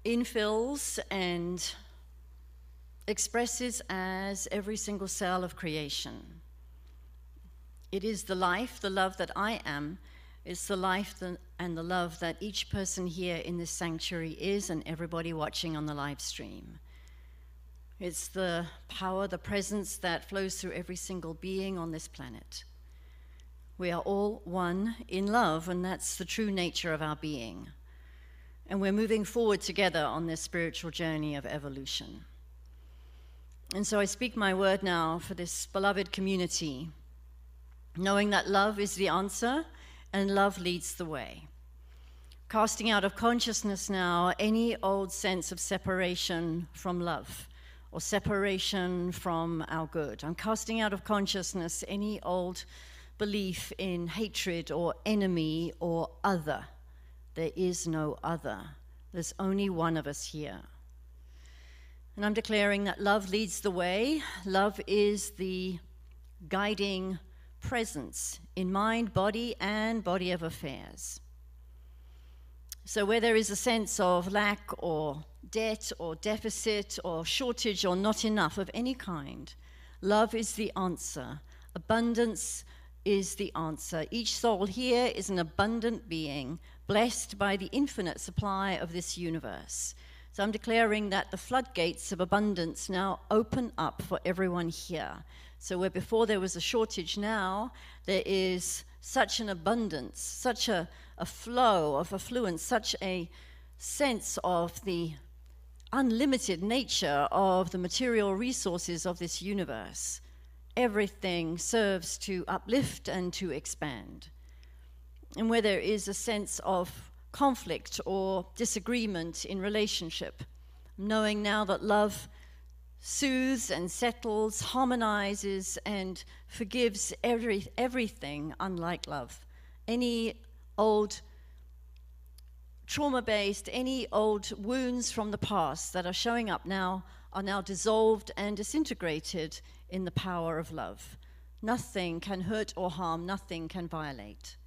infills and expresses as every single cell of creation. It is the life, the love that I am. It's the life and the love that each person here in this sanctuary is, and everybody watching on the live stream. It's the power, the presence that flows through every single being on this planet. We are all one in love, and that's the true nature of our being. And we're moving forward together on this spiritual journey of evolution. And so I speak my word now for this beloved community, knowing that love is the answer and love leads the way. Casting out of consciousness now any old sense of separation from love or separation from our good. I'm casting out of consciousness any old belief in hatred or enemy or other. There is no other. There's only one of us here. And I'm declaring that love leads the way. Love is the guiding presence in mind, body, and body of affairs. So where there is a sense of lack or debt or deficit or shortage or not enough of any kind, love is the answer. Abundance is the answer. Each soul here is an abundant being, blessed by the infinite supply of this universe. So I'm declaring that the floodgates of abundance now open up for everyone here. So where before there was a shortage, now there is such an abundance, such a flow of affluence, such a sense of the unlimited nature of the material resources of this universe. Everything serves to uplift and to expand. And where there is a sense of conflict or disagreement in relationship. Knowing now that love soothes and settles, harmonizes and forgives everything, unlike love. Any old trauma-based, any old wounds from the past that are showing up now are now dissolved and disintegrated in the power of love. Nothing can hurt or harm, nothing can violate.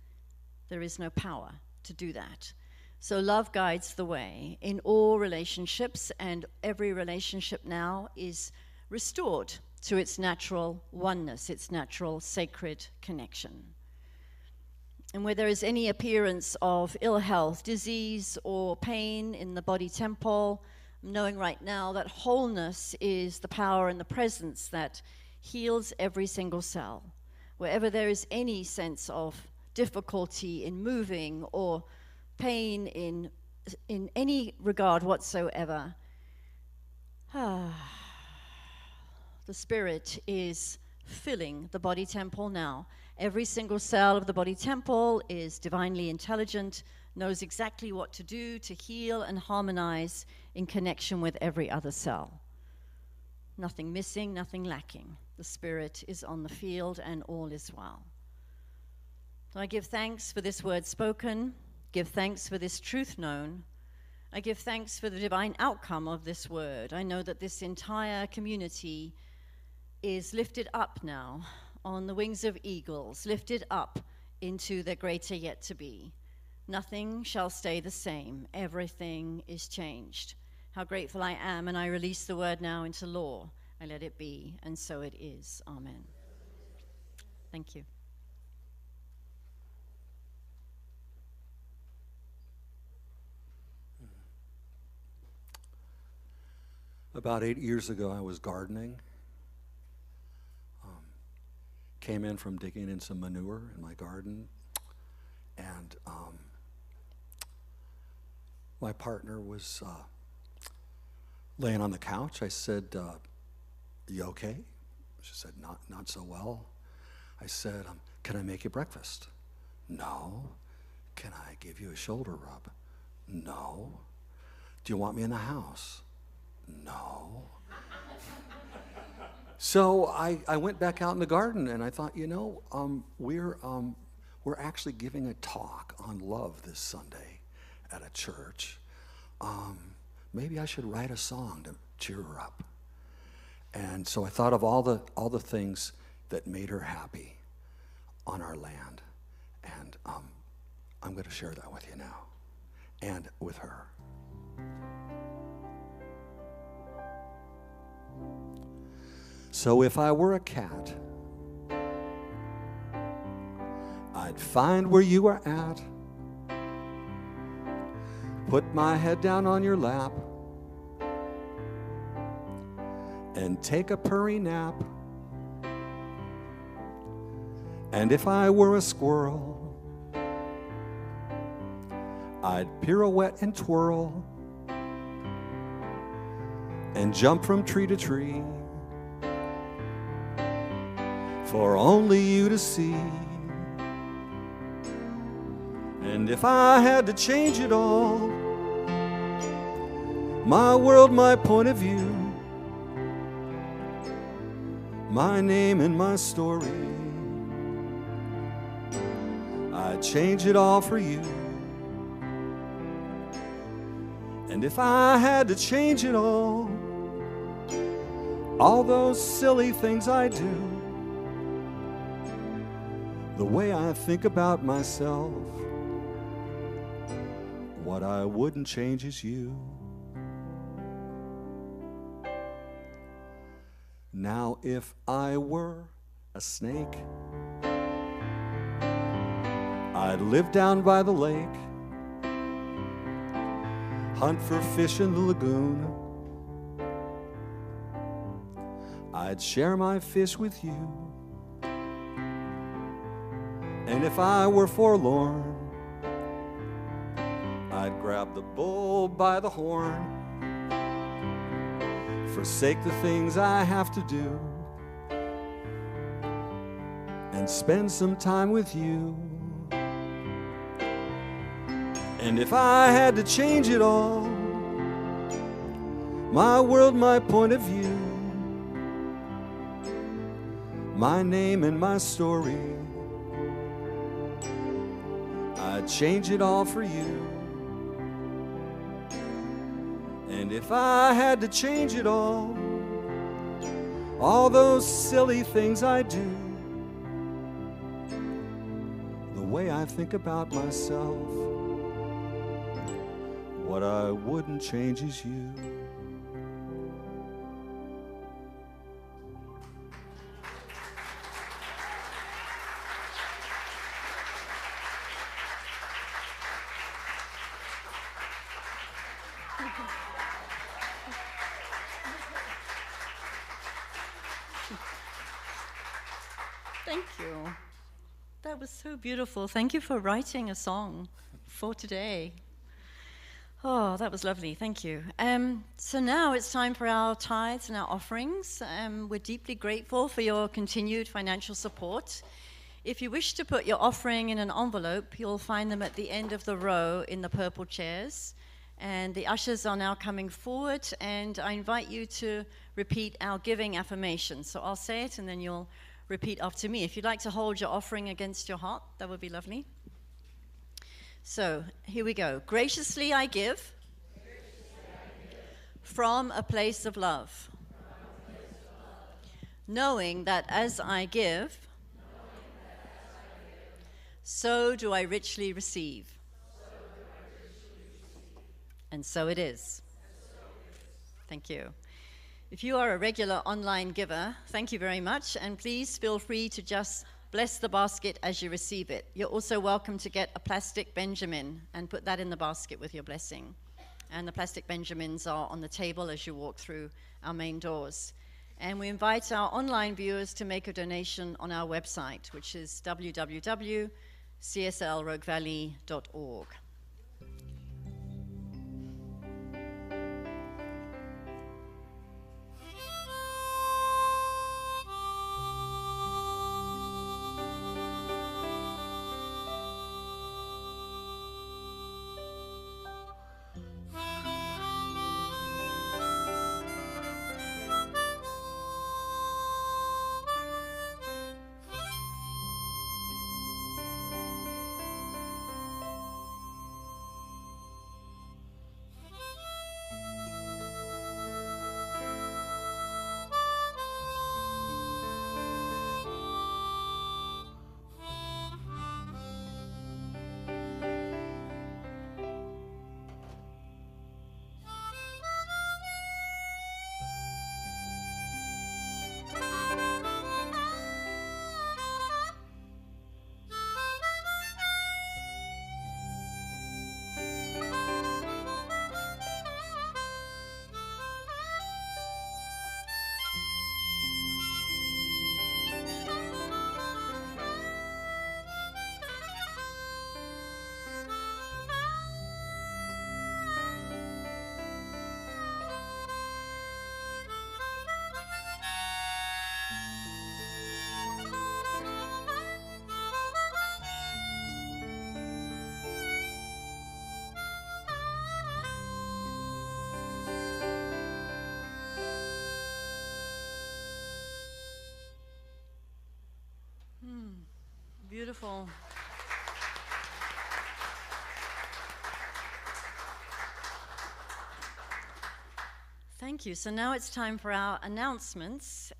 There is no power to do that. So love guides the way in all relationships, and every relationship now is restored to its natural oneness, its natural sacred connection. And where there is any appearance of ill health, disease, or pain in the body temple, knowing right now that wholeness is the power and the presence that heals every single cell. Wherever there is any sense of difficulty in moving or pain in any regard whatsoever, the Spirit is filling the body temple now. Every single cell of the body temple is divinely intelligent, knows exactly what to do to heal and harmonize in connection with every other cell. Nothing missing, nothing lacking. The Spirit is on the field and all is well. So I give thanks for this word spoken, give thanks for this truth known. I give thanks for the divine outcome of this word. I know that this entire community is lifted up now on the wings of eagles, lifted up into their greater yet to be. Nothing shall stay the same. Everything is changed. How grateful I am, and I release the word now into law. I let it be, and so it is. Amen. Thank you. About 8 years ago, I was gardening. Came in from digging in some manure in my garden, and my partner was laying on the couch. I said, "You okay?" She said, "Not so well." I said, "Can I make you breakfast?" "No." "Can I give you a shoulder rub?" "No." "Do you want me in the house?" "No." So I went back out in the garden, and I thought, we're actually giving a talk on love this Sunday at a church. Maybe I should write a song to cheer her up. And so I thought of all the things that made her happy on our land, and I'm going to share that with you now, and with her. So if I were a cat, I'd find where you are at, put my head down on your lap, and take a purry nap. And if I were a squirrel, I'd pirouette and twirl, and jump from tree to tree, for only you to see. And if I had to change it all, my world, my point of view, my name and my story, I'd change it all for you. And if I had to change it all those silly things I do, the way I think about myself, what I wouldn't change is you. Now if I were a snake, I'd live down by the lake, hunt for fish in the lagoon. I'd share my fish with you. And if I were forlorn, I'd grab the bull by the horn, forsake the things I have to do, and spend some time with you. And if I had to change it all, my world, my point of view, my name and my story, I'd change it all for you. And if I had to change it all those silly things I do, the way I think about myself, what I wouldn't change is you. Thank you. That was so beautiful. Thank you for writing a song for today. Oh, that was lovely. Thank you. So now it's time for our tithes and our offerings. We're deeply grateful for your continued financial support. If you wish to put your offering in an envelope, you'll find them at the end of the row in the purple chairs. And the ushers are now coming forward, and I invite you to repeat our giving affirmation. So I'll say it, and then you'll repeat after me. If you'd like to hold your offering against your heart, that would be lovely. So here we go. Graciously I give from a place of love, knowing that as I give, so do I richly receive. And so it is. Thank you. If you are a regular online giver, thank you very much, and please feel free to just bless the basket as you receive it. You're also welcome to get a plastic Benjamin and put that in the basket with your blessing. And the plastic Benjamins are on the table as you walk through our main doors. And we invite our online viewers to make a donation on our website, which is www.cslroguevalley.org. Beautiful. Thank you. So now it's time for our announcements.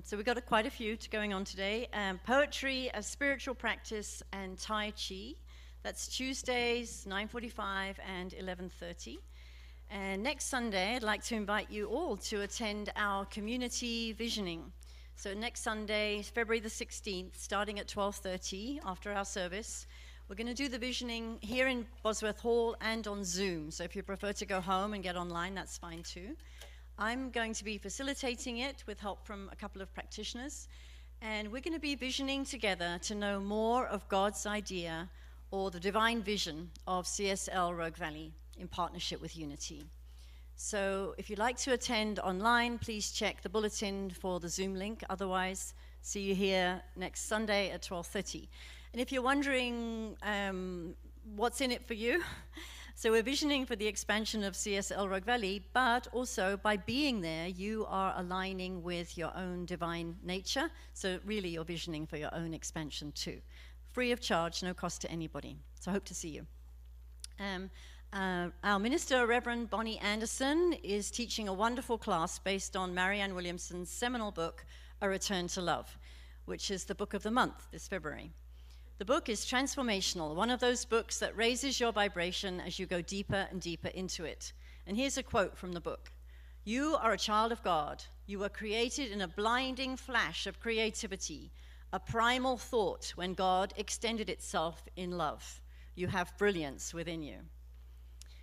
So we've got quite a few going on today. Poetry, a spiritual practice, and Tai Chi. That's Tuesdays, 9:45 and 11:30. And next Sunday, I'd like to invite you all to attend our community visioning. So next Sunday, February the 16th, starting at 12:30 after our service, we're going to do the visioning here in Bosworth Hall and on Zoom. So if you prefer to go home and get online, that's fine too. I'm going to be facilitating it with help from a couple of practitioners. And we're going to be visioning together to know more of God's idea or the divine vision of CSL Rogue Valley in partnership with Unity. So if you'd like to attend online, please check the bulletin for the Zoom link. Otherwise, see you here next Sunday at 12:30. And if you're wondering what's in it for you? So we're visioning for the expansion of CSL Rogue Valley, but also by being there, you are aligning with your own divine nature. So really, you're visioning for your own expansion too. Free of charge, no cost to anybody. So I hope to see you. Our minister, Reverend Bonnie Anderson, is teaching a wonderful class based on Marianne Williamson's seminal book, A Return to Love, which is the book of the month this February. The book is transformational, one of those books that raises your vibration as you go deeper and deeper into it. And here's a quote from the book. "You are a child of God. You were created in a blinding flash of creativity, a primal thought when God extended itself in love. You have brilliance within you."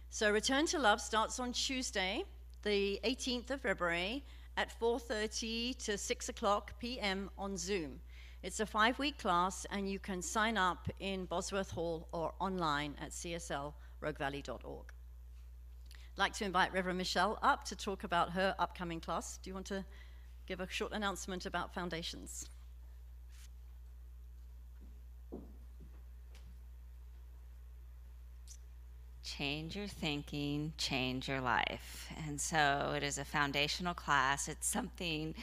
So Return to Love starts on Tuesday, the 18th of February at 4:30 to 6 o'clock p.m. on Zoom. It's a 5-week class, and you can sign up in Bosworth Hall or online at cslroguevalley.org. I'd like to invite Reverend Michelle up to talk about her upcoming class. Do you want to give a short announcement about Foundations? Change your thinking, change your life. And so it is a foundational class. It's something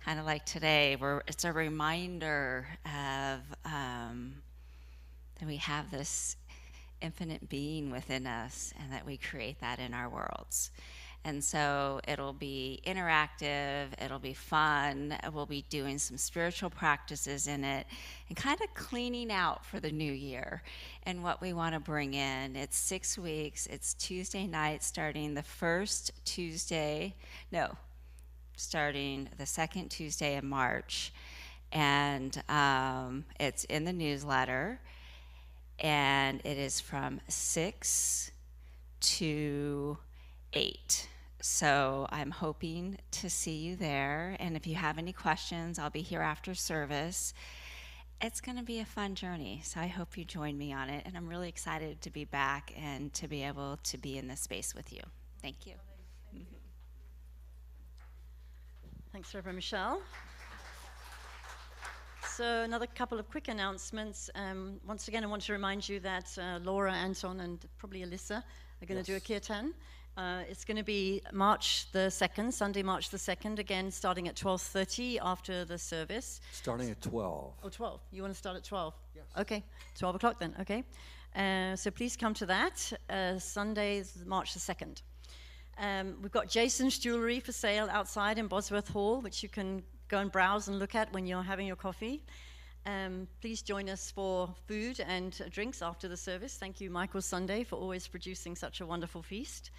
kind of like today, where it's a reminder of that we have this infinite being within us and that we create that in our worlds. And so it'll be interactive, it'll be fun, we'll be doing some spiritual practices in it and kind of cleaning out for the new year and what we want to bring in. It's 6 weeks, it's Tuesday night starting the second Tuesday in March. And it's in the newsletter, and it is from 6 to 8. So I'm hoping to see you there. And if you have any questions, I'll be here after service. It's going to be a fun journey, so I hope you join me on it. And I'm really excited to be back and to be able to be in this space with you. Thank you. Thanks, Reverend Michelle. So another couple of quick announcements. Once again, I want to remind you that Laura, Anton, and probably Alyssa are going to do a kirtan. It's going to be March the 2nd, Sunday, March the 2nd, again, starting at 12:30 after the service. Starting at 12. Oh, 12. You want to start at 12? Yes. Okay, 12 o'clock then, okay. So please come to that, Sunday, March the 2nd. We've got Jason's jewelry for sale outside in Bosworth Hall, which you can go and browse and look at when you're having your coffee. Please join us for food and drinks after the service. Thank you, Michael Sunday, for always producing such a wonderful feast.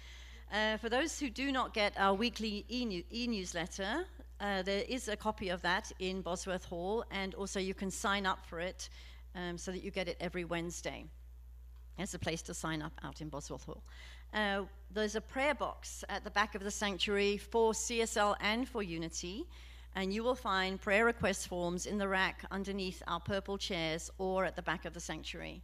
For those who do not get our weekly e-newsletter, there is a copy of that in Bosworth Hall, and also you can sign up for it so that you get it every Wednesday. There's a place to sign up out in Bosworth Hall. There's a prayer box at the back of the sanctuary for CSL and for Unity, and you will find prayer request forms in the rack underneath our purple chairs or at the back of the sanctuary.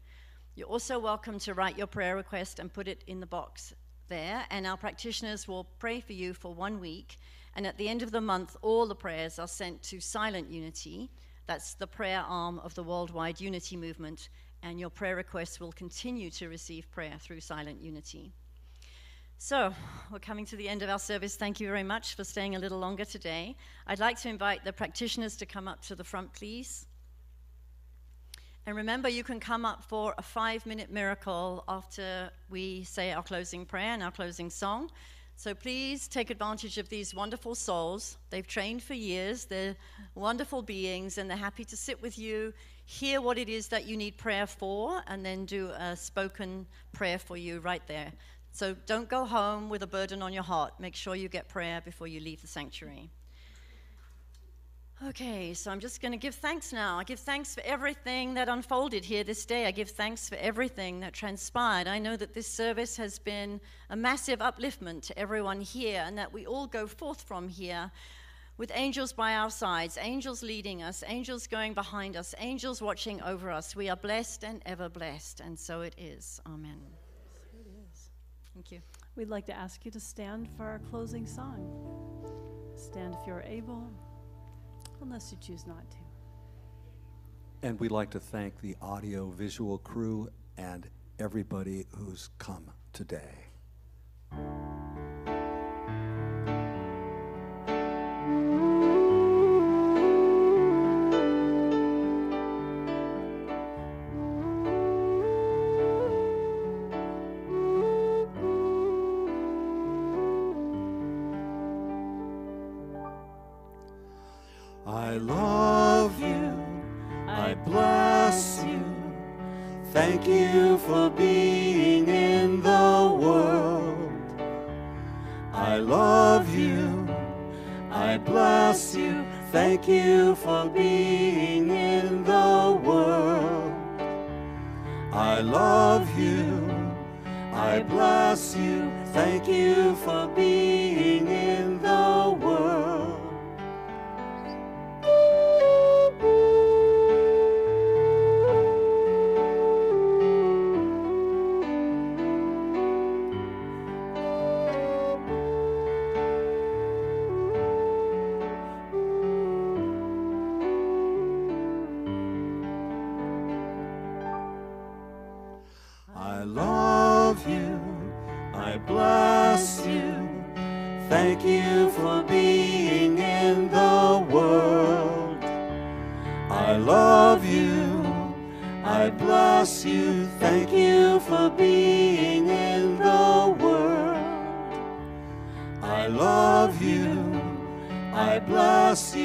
You're also welcome to write your prayer request and put it in the box there, and our practitioners will pray for you for 1 week, and at the end of the month, all the prayers are sent to Silent Unity. That's the prayer arm of the worldwide unity movement, and your prayer requests will continue to receive prayer through Silent Unity. So, we're coming to the end of our service. Thank you very much for staying a little longer today. I'd like to invite the practitioners to come up to the front, please. And remember, you can come up for a 5-minute miracle after we say our closing prayer and our closing song. So please take advantage of these wonderful souls. They've trained for years. They're wonderful beings, and they're happy to sit with you, hear what it is that you need prayer for, and then do a spoken prayer for you right there. So don't go home with a burden on your heart. Make sure you get prayer before you leave the sanctuary. Okay, so I'm just going to give thanks now. I give thanks for everything that unfolded here this day. I give thanks for everything that transpired. I know that this service has been a massive upliftment to everyone here, and that we all go forth from here with angels by our sides, angels leading us, angels going behind us, angels watching over us. We are blessed and ever blessed, and so it is. Amen. So it is. Thank you. We'd like to ask you to stand for our closing song. Stand if you're able, unless you choose not to. And we'd like to thank the audio-visual crew and everybody who's come today. I love you, I bless you, thank you for being in the world. I love you, I bless you, thank you for being in the world. I love you, I bless you, thank you for being in the world. I love you, I bless you, thank you for being in the world. I love you, I bless you, thank you for being in the world. I love you, I bless you.